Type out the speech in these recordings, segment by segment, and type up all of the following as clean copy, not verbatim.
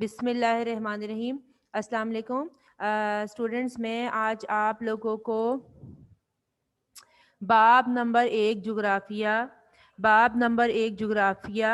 بسم اللہ الرحمن الرحیم. السلام علیکم اسٹوڈنٹس. میں آج آپ لوگوں کو باب نمبر 1 جغرافیہ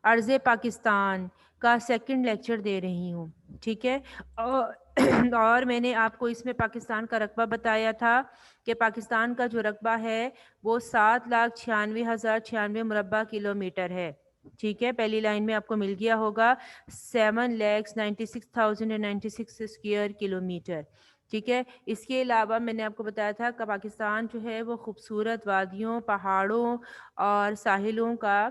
ارض پاکستان کا سیکنڈ لیکچر دے رہی ہوں. ٹھیک ہے. اور میں نے آپ کو اس میں پاکستان کا رقبہ بتایا تھا کہ پاکستان کا جو رقبہ ہے وہ 7,96,096 مربع کلومیٹر ہے. ٹھیک ہے. پہلی لائن میں آپ کو مل گیا ہوگا 7,96,096 اسکوائر کلومیٹر. ٹھیک ہے. اس کے علاوہ میں نے آپ کو بتایا تھا کہ پاکستان جو ہے وہ خوبصورت وادیوں، پہاڑوں اور ساحلوں کا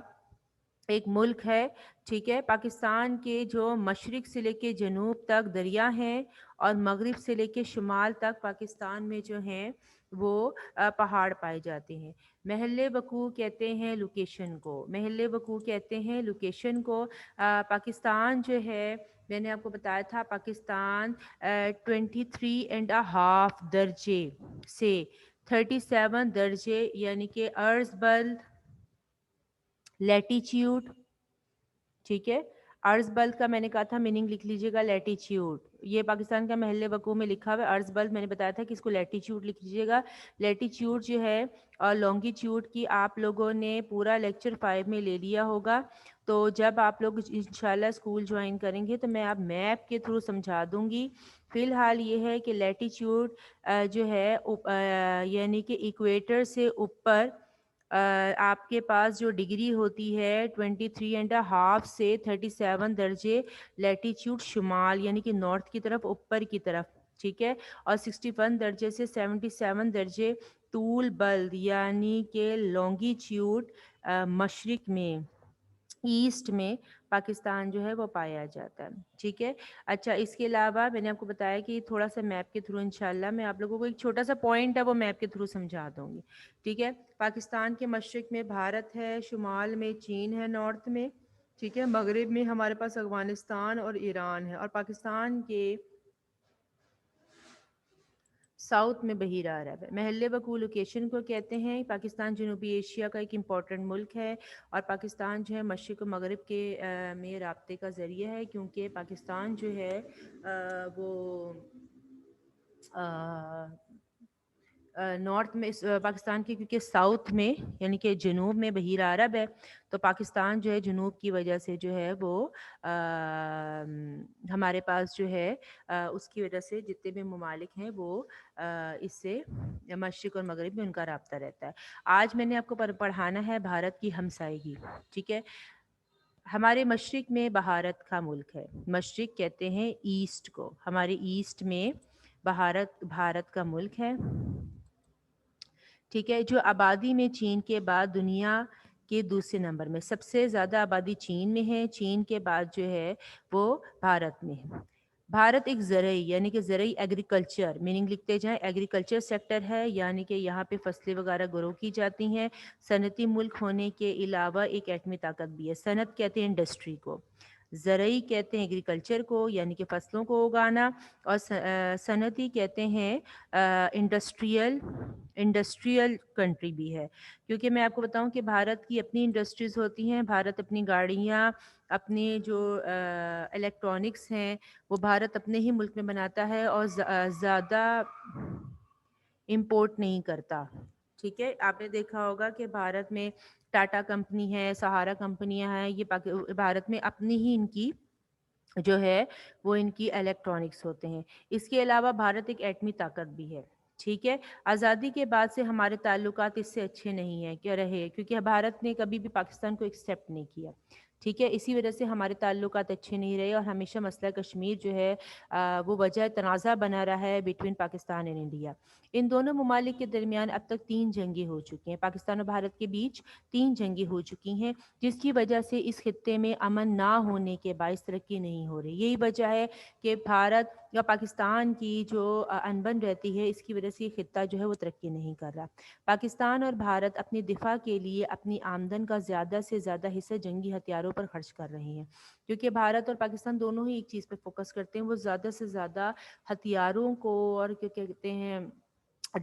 ایک ملک ہے. ٹھیک ہے. پاکستان کے جو مشرق سے لے کے جنوب تک دریا ہیں اور مغرب سے لے کے شمال تک پاکستان میں جو ہیں وہ پہاڑ پائے جاتے ہیں. محل وقوع کہتے ہیں لوکیشن کو. پاکستان جو ہے میں نے آپ کو بتایا تھا پاکستان 23.5 درجے سے 37 درجے یعنی کہ عرض بلد لیٹیچیوڈ. ٹھیک ہے. عرض بلد کا میں نے کہا تھا میننگ لکھ لیجیے گا لیٹیچیوڈ. یہ پاکستان کا محل وقوع میں لکھا ہوا ہے. عرض بلد میں نے بتایا تھا کہ اس کو لیٹیچیوڈ لکھ لیجیے گا. لیٹیچیوڈ جو ہے اور لانگیچیوڈ کی آپ لوگوں نے پورا لیکچر 5 میں لے لیا ہوگا. تو جب آپ لوگ انشاءاللہ اسکول جوائن کریں گے تو میں آپ میپ کے تھرو سمجھا دوں گی. فی الحال یہ ہے کہ لیٹیچیوڈ جو ہے یعنی کہ ایکویٹر سے اوپر آپ کے پاس جو ڈگری ہوتی ہے 23.5 سے 37 درجے لیٹیچیوڈ شمال یعنی کہ نارتھ کی طرف اوپر کی طرف. ٹھیک ہے. اور 61 درجے سے 77 درجے طول بلد یعنی کہ لانگیچیوڈ مشرق میں ایسٹ میں پاکستان جو ہے وہ پایا جاتا ہے. ٹھیک ہے. اچھا اس کے علاوہ میں نے آپ کو بتایا کہ تھوڑا سا میپ کے تھرو انشاءاللہ میں آپ لوگوں کو ایک چھوٹا سا پوائنٹ ہے وہ میپ کے تھرو سمجھا دوں گی. ٹھیک ہے. پاکستان کے مشرق میں بھارت ہے، شمال میں چین ہے نارتھ میں. ٹھیک ہے. مغرب میں ہمارے پاس افغانستان اور ایران ہے اور پاکستان کے ساؤتھ میں بحیرہ عرب ہے. محل وقوع لوکیشن کو کہتے ہیں. پاکستان جنوبی ایشیا کا ایک امپورٹنٹ ملک ہے اور پاکستان جو ہے مشرق و مغرب کے میں رابطے کا ذریعہ ہے کیونکہ پاکستان جو ہے وہ نارتھ میں پاکستان کے کیونکہ ساؤتھ میں یعنی کہ جنوب میں بحیرہ عرب ہے تو پاکستان جو ہے جنوب کی وجہ سے جو ہے وہ ہمارے پاس جو ہے اس کی وجہ سے جتنے بھی ممالک ہیں وہ اس سے مشرق اور مغرب میں ان کا رابطہ رہتا ہے. آج میں نے آپ کو پڑھانا ہے بھارت کی ہمسائیگی. ٹھیک ہے. ہمارے مشرق میں بھارت کا ملک ہے. مشرق کہتے ہیں ایسٹ کو. ہمارے ایسٹ میں بھارت کا ملک ہے. ٹھیک ہے. جو آبادی میں چین کے بعد دنیا کے دوسرے نمبر میں سب سے زیادہ آبادی چین میں ہے. چین کے بعد جو ہے وہ بھارت میں ہے. بھارت ایک زرعی یعنی کہ زرعی ایگریکلچر میننگ لکھتے جائیں ایگریکلچر سیکٹر ہے یعنی کہ یہاں پہ فصلیں وغیرہ گرو کی جاتی ہیں. صنعتی ملک ہونے کے علاوہ ایک ایٹمی طاقت بھی ہے. صنعت کہتے ہیں انڈسٹری کو، زرعی کہتے ہیں ایگریکلچر کو یعنی کہ فصلوں کو اگانا، اور صنعتی کہتے ہیں انڈسٹریل کنٹری بھی ہے. کیونکہ میں آپ کو بتاؤں کہ بھارت کی اپنی انڈسٹریز ہوتی ہیں. بھارت اپنی گاڑیاں، اپنے جو الیکٹرانکس ہیں وہ بھارت اپنے ہی ملک میں بناتا ہے اور زیادہ امپورٹ نہیں کرتا. ٹھیک ہے. آپ نے دیکھا ہوگا کہ بھارت میں ٹاٹا کمپنی ہے، سہارا کمپنیاں ہیں، یہ بھارت میں اپنی ہی ان کی جو ہے وہ ان کی الیکٹرانکس ہوتے ہیں. اس کے علاوہ بھارت ایک ایٹمی طاقت بھی ہے. ٹھیک ہے. آزادی کے بعد سے ہمارے تعلقات اس سے اچھے نہیں ہیں کہ رہے کیونکہ بھارت نے کبھی بھی پاکستان کو ایکسیپٹ نہیں کیا. ٹھیک ہے. اسی وجہ سے ہمارے تعلقات اچھے نہیں رہے اور ہمیشہ مسئلہ کشمیر جو ہے وہ وجہ تنازع بنا رہا ہے بٹوین پاکستان اینڈ انڈیا. ان دونوں ممالک کے درمیان اب تک 3 جنگیں ہو چکی ہیں. پاکستان اور بھارت کے بیچ 3 جنگیں ہو چکی ہیں جس کی وجہ سے اس خطے میں امن نہ ہونے کے باعث ترقی نہیں ہو رہی. یہی وجہ ہے کہ بھارت یا پاکستان کی جو انبن رہتی ہے اس کی وجہ سے یہ خطہ جو ہے وہ ترقی نہیں کر رہا. پاکستان اور بھارت اپنی دفاع کے لیے اپنی آمدن کا زیادہ سے زیادہ حصہ جنگی ہتھیاروں پر خرچ کر رہے ہیں. کیونکہ بھارت اور پاکستان دونوں ہی ایک چیز پہ فوکس کرتے ہیں، وہ زیادہ سے زیادہ ہتھیاروں کو اور کیا کہتے ہیں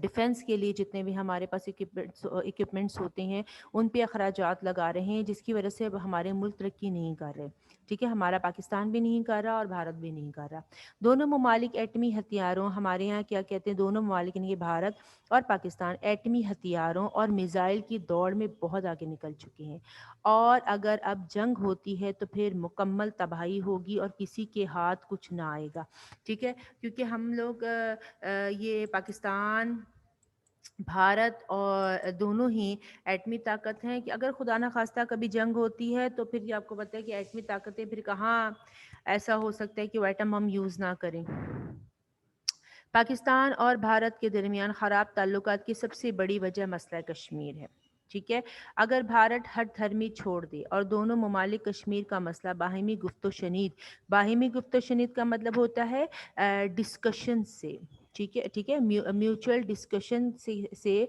ڈیفنس کے لیے جتنے بھی ہمارے پاس اکوپمنٹس ہوتے ہیں ان پہ اخراجات لگا رہے ہیں، جس کی وجہ سے اب ہمارے ملک ترقی نہیں کر رہے. ٹھیک ہے، ہمارا پاکستان بھی نہیں کر رہا اور بھارت بھی نہیں کر رہا. دونوں ممالک ایٹمی ہتھیاروں، ہمارے یہاں کیا کہتے ہیں، دونوں ممالک یعنی کہ بھارت اور پاکستان ایٹمی ہتھیاروں اور میزائل کی دوڑ میں بہت آگے نکل چکے ہیں. اور اگر اب جنگ ہوتی ہے تو پھر مکمل تباہی ہوگی اور کسی کے ہاتھ کچھ نہ آئے گا. ٹھیک ہے، کیونکہ ہم لوگ یہ پاکستان، بھارت اور دونوں ہی ایٹمی طاقت ہیں کہ اگر خدا نہ خواستہ کبھی جنگ ہوتی ہے تو پھر یہ آپ کو پتہ ہے کہ ایٹمی طاقتیں پھر کہاں ایسا ہو سکتا ہے کہ وہ ایٹم ہم یوز نہ کریں. پاکستان اور بھارت کے درمیان خراب تعلقات کی سب سے بڑی وجہ مسئلہ کشمیر ہے. ٹھیک ہے، اگر بھارت ہٹ دھرمی چھوڑ دے اور دونوں ممالک کشمیر کا مسئلہ باہمی گفت و شنید کا مطلب ہوتا ہے ڈسکشن سے، ٹھیک ہے میوچل ڈسکشن سے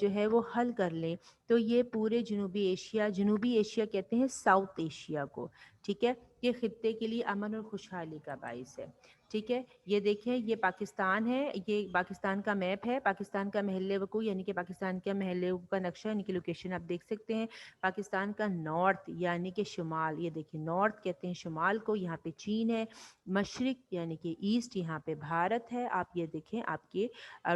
جو ہے وہ حل کر لیں تو یہ پورے جنوبی ایشیا کہتے ہیں ساؤتھ ایشیا کو. ٹھیک ہے، یہ خطے کے لیے امن اور خوشحالی کا باعث ہے. ٹھیک ہے، یہ دیکھیں یہ پاکستان ہے، یہ پاکستان کا میپ ہے، پاکستان کا محل وقوع یعنی کہ پاکستان کا محل وقوع کا نقشہ یعنی کہ لوکیشن آپ دیکھ سکتے ہیں. پاکستان کا نارتھ یعنی کہ شمال، یہ دیکھیں نارتھ کہتے ہیں شمال کو، یہاں پہ چین ہے. مشرق یعنی کہ ایسٹ، یہاں پہ بھارت ہے. آپ یہ دیکھیں آپ کے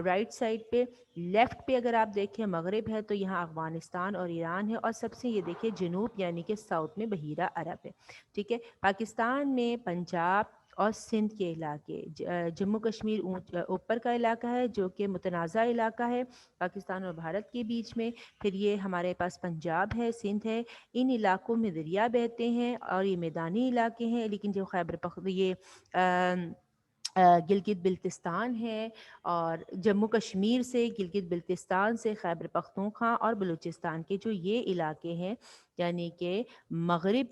رائٹ سائڈ پہ، لیفٹ پہ اگر آپ دیکھیں مغرب ہے تو یہاں افغانستان اور ایران ہے، اور سب سے یہ دیکھیں جنوب یعنی کہ ساؤتھ میں بحیرہ عرب ہے. ٹھیک ہے، پاکستان میں پنجاب اور سندھ کے علاقے، جموں کشمیر اوپر کا علاقہ ہے جو کہ متنازع علاقہ ہے پاکستان اور بھارت کے بیچ میں. پھر یہ ہمارے پاس پنجاب ہے، سندھ ہے، ان علاقوں میں دریا بہتے ہیں اور یہ میدانی علاقے ہیں. لیکن جو گلگت بلتستان ہے اور جموں کشمیر سے گلگت بلتستان سے خیبر پختونخوا اور بلوچستان کے جو یہ علاقے ہیں یعنی کہ مغرب،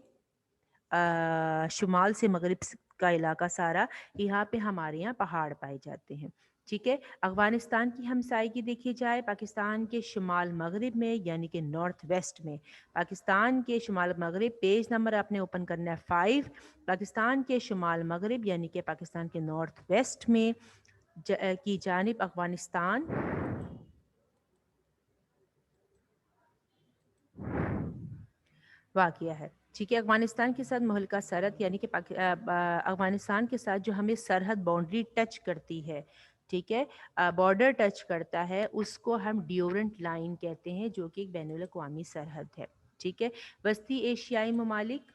شمال سے مغرب کا علاقہ سارا، یہاں پہ ہمارے یہاں پہاڑ پائے جاتے ہیں. ٹھیک ہے، افغانستان کی ہمسائیگی دیکھی جائے پاکستان کے شمال مغرب میں یعنی کہ نارتھ ویسٹ میں. پاکستان کے شمال مغرب، پیج نمبر آپ نے اوپن کرنا ہے 5. پاکستان کے شمال مغرب یعنی کہ پاکستان کے نارتھ ویسٹ میں کی جانب افغانستان واقع ہے. ٹھیک ہے، افغانستان کے ساتھ مہلکہ سرحد یعنی کہ افغانستان کے ساتھ جو ہمیں سرحد باؤنڈری ٹچ کرتی ہے، ٹھیک ہے، بارڈر ٹچ کرتا ہے، اس کو ہم ڈیورنٹ لائن کہتے ہیں جو کہ ایک بین الاقوامی سرحد ہے. ٹھیک ہے، وسطی ایشیائی ممالک،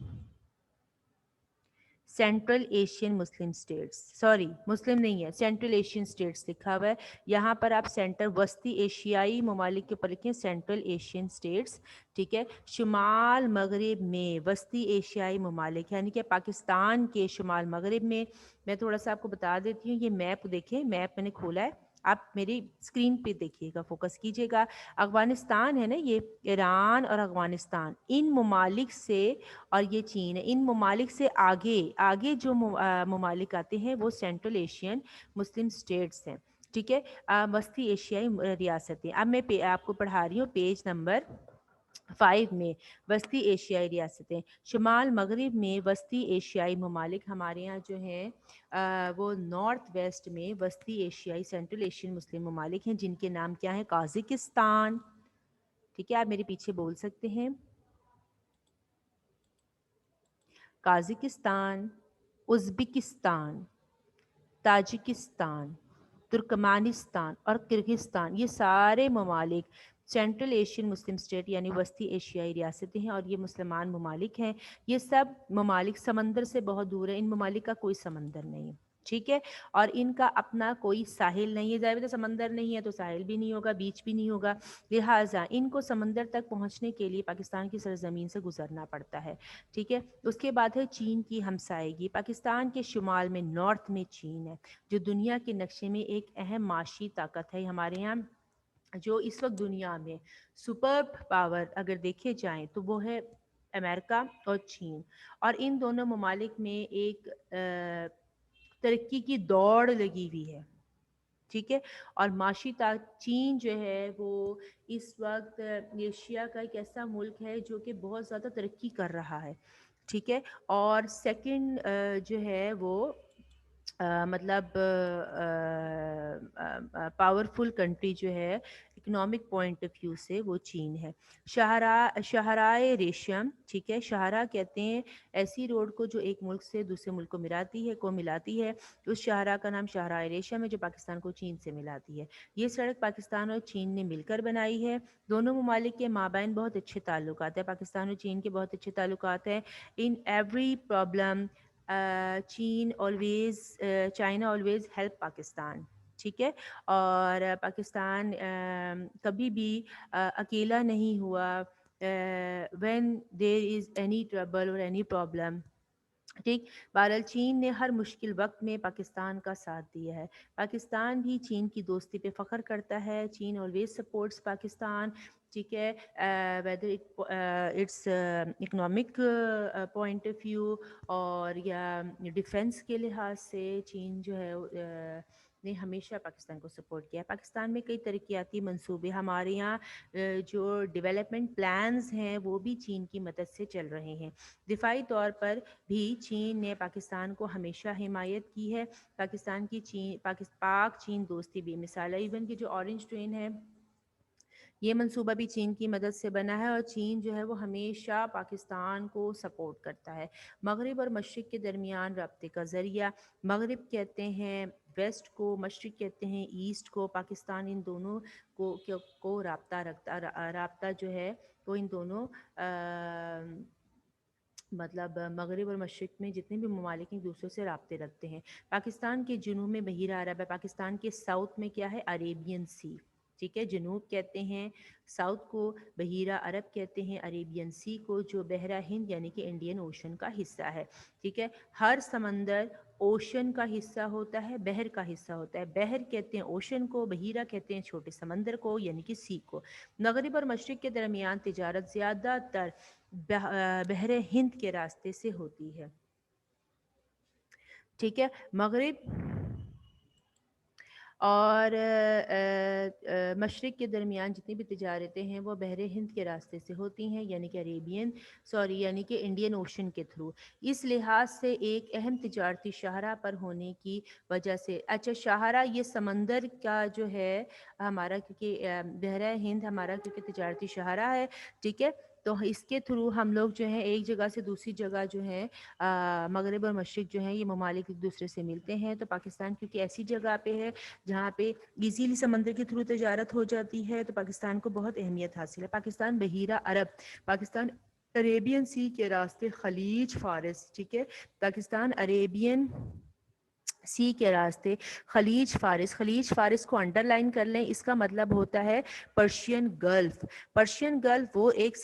سینٹرل ایشین مسلم اسٹیٹس، سوری مسلم نہیں ہے، سینٹرل ایشین اسٹیٹس لکھا ہوا ہے یہاں پر. آپ سینٹر وسطی ایشیائی ممالک کے اوپر لکھیں سینٹرل ایشین اسٹیٹس. ٹھیک ہے، شمال مغرب میں وسطی ایشیائی ممالک یعنی کہ پاکستان کے شمال مغرب میں. میں تھوڑا سا آپ کو بتا دیتی ہوں، یہ میپ دیکھیں، میپ میں نے کھولا ہے، آپ میری اسکرین پہ دیکھیے گا، فوکس کیجیے گا. افغانستان ہے نا، یہ ایران اور افغانستان ان ممالک سے، اور یہ چین ہے، ان ممالک سے آگے جو ممالک آتے ہیں وہ سینٹرل ایشین مسلم اسٹیٹس ہیں. ٹھیک ہے، وسطی ایشیائی ریاستیں. اب میں آپ کو پڑھا رہی ہوں پیج نمبر 5 میں وسطی ایشیائی ریاستیں. شمال مغرب میں وسطی ایشیائی ممالک ہمارے یہاں جو ہیں وہ نارتھ ویسٹ میں وسطی ایشیائی سینٹرل ایشین مسلم ممالک ہیں جن کے نام کیا ہیں؟ قازقستان. ٹھیک ہے، آپ میرے پیچھے بول سکتے ہیں، قازقستان، ازبکستان، تاجکستان، ترکمانستان اور کرغزستان، یہ سارے ممالک سینٹرل ایشین مسلم اسٹیٹ یعنی وسطی ایشیائی ریاستیں ہیں اور یہ مسلمان ممالک ہیں. یہ سب ممالک سمندر سے بہت دور ہیں، ان ممالک کا کوئی سمندر نہیں ہے. ٹھیک ہے، اور ان کا اپنا کوئی ساحل نہیں ہے. ظاہر ہے سمندر نہیں ہے تو ساحل بھی نہیں ہوگا، بیچ بھی نہیں ہوگا، لہٰذا ان کو سمندر تک پہنچنے کے لیے پاکستان کی سرزمین سے گزرنا پڑتا ہے. ٹھیک ہے، اس کے بعد ہے چین کی ہمسائیگی. پاکستان کے شمال میں نارتھ میں چین ہے جو دنیا کے نقشے میں ایک اہم معاشی طاقت ہے. ہمارے یہاں جو اس وقت دنیا میں سپر پاور اگر دیکھے جائیں تو وہ ہے امریکہ اور چین، اور ان دونوں ممالک میں ایک ترقی کی دوڑ لگی ہوئی ہے. ٹھیک ہے، اور معاشی چین جو ہے وہ اس وقت ایشیا کا ایک ایسا ملک ہے جو کہ بہت زیادہ ترقی کر رہا ہے. ٹھیک ہے، اور سیکنڈ جو ہے وہ مطلب پاورفل کنٹری جو ہے اکنامک پوائنٹ آف ویو سے وہ چین ہے. شاہراہ ریشم، ٹھیک ہے، شاہراہ کہتے ہیں ایسی روڈ کو جو ایک ملک سے دوسرے ملک کو ملاتی ہے. اس شاہراہ کا نام شاہراہ ریشم ہے جو پاکستان کو چین سے ملاتی ہے. یہ سڑک پاکستان اور چین نے مل کر بنائی ہے. دونوں ممالک کے مابین بہت اچھے تعلقات ہیں. پاکستان اور چین کے بہت اچھے تعلقات ہیں. In every problem China always help Pakistan, ٹھیک ہے. اور پاکستان کبھی بھی اکیلا نہیں ہوا when there is any trouble اور اینی پرابلم، ٹھیک. بہرحال چین نے ہر مشکل وقت میں پاکستان کا ساتھ دیا ہے. پاکستان بھی چین کی دوستی پہ فخر کرتا ہے. چین آلویز سپورٹس پاکستان، ٹھیک ہے، whether it's economic point of view اور یا ڈیفنس کے لحاظ سے چین جو ہے نے ہمیشہ پاکستان کو سپورٹ کیا. پاکستان میں کئی ترقیاتی منصوبے، ہمارے یہاں جو ڈیولپمنٹ پلانز ہیں وہ بھی چین کی مدد سے چل رہے ہیں. دفاعی طور پر بھی چین نے پاکستان کو ہمیشہ حمایت کی ہے. پاکستان کی پاک چین دوستی بے مثال ہے. ایون کہ جو اورنج ٹرین ہے یہ منصوبہ بھی چین کی مدد سے بنا ہے اور چین جو ہے وہ ہمیشہ پاکستان کو سپورٹ کرتا ہے. مغرب اور مشرق کے درمیان رابطے کا ذریعہ، مغرب کہتے ہیں ویسٹ کو، مشرق کہتے ہیں ایسٹ کو. پاکستان ان دونوں کو رابطہ جو ہے وہ ان دونوں مطلب مغرب اور مشرق میں جتنے بھی ممالک ایک دوسرے سے رابطے رکھتے ہیں. پاکستان کے جنوب میں بحیرہ عرب ہے. پاکستان کے ساؤتھ میں کیا ہے؟ عریبین سی، ٹھیک ہے. جنوب کہتے ہیں ساؤتھ کو، بحیرہ عرب کہتے ہیں عریبین سی کو، جو بحرہ ہند یعنی کہ انڈین اوشن کا حصہ ہے، ٹھیک ہے. ہر سمندر اوشن کا حصہ ہوتا ہے، بحر کا حصہ ہوتا ہے. بحر کہتے ہیں اوشن کو، بحیرہ کہتے ہیں چھوٹے سمندر کو یعنی کہ سی کو. مغرب اور مشرق کے درمیان تجارت زیادہ تر بحر ہند کے راستے سے ہوتی ہے، ٹھیک ہے. مغرب اور مشرق کے درمیان جتنی بھی تجارتیں ہیں وہ بحر ہند کے راستے سے ہوتی ہیں یعنی کہ یعنی کہ انڈین اوشن کے تھرو. اس لحاظ سے ایک اہم تجارتی شاہراہ پر ہونے کی وجہ سے، اچھا شاہراہ یہ سمندر کا جو ہے ہمارا، کیونکہ بحرہ ہند ہمارا کیونکہ تجارتی شاہراہ ہے، ٹھیک ہے. تو اس کے تھرو ہم لوگ جو ہیں ایک جگہ سے دوسری جگہ جو ہیں مغرب اور مشرق جو ہیں یہ ممالک ایک دوسرے سے ملتے ہیں. تو پاکستان کیونکہ ایسی جگہ پہ ہے جہاں پہ ایزیلی سمندر کے تھرو تجارت ہو جاتی ہے تو پاکستان کو بہت اہمیت حاصل ہے. پاکستان بحیرہ عرب، پاکستان عریبین سی کے راستے خلیج فارس، ٹھیک ہے. پاکستان عریبین سی کے راستے خلیج فارس کو انڈر لائن کر لیں. اس کا مطلب ہوتا ہے پرشین گلف. پرشین گلف وہ ایک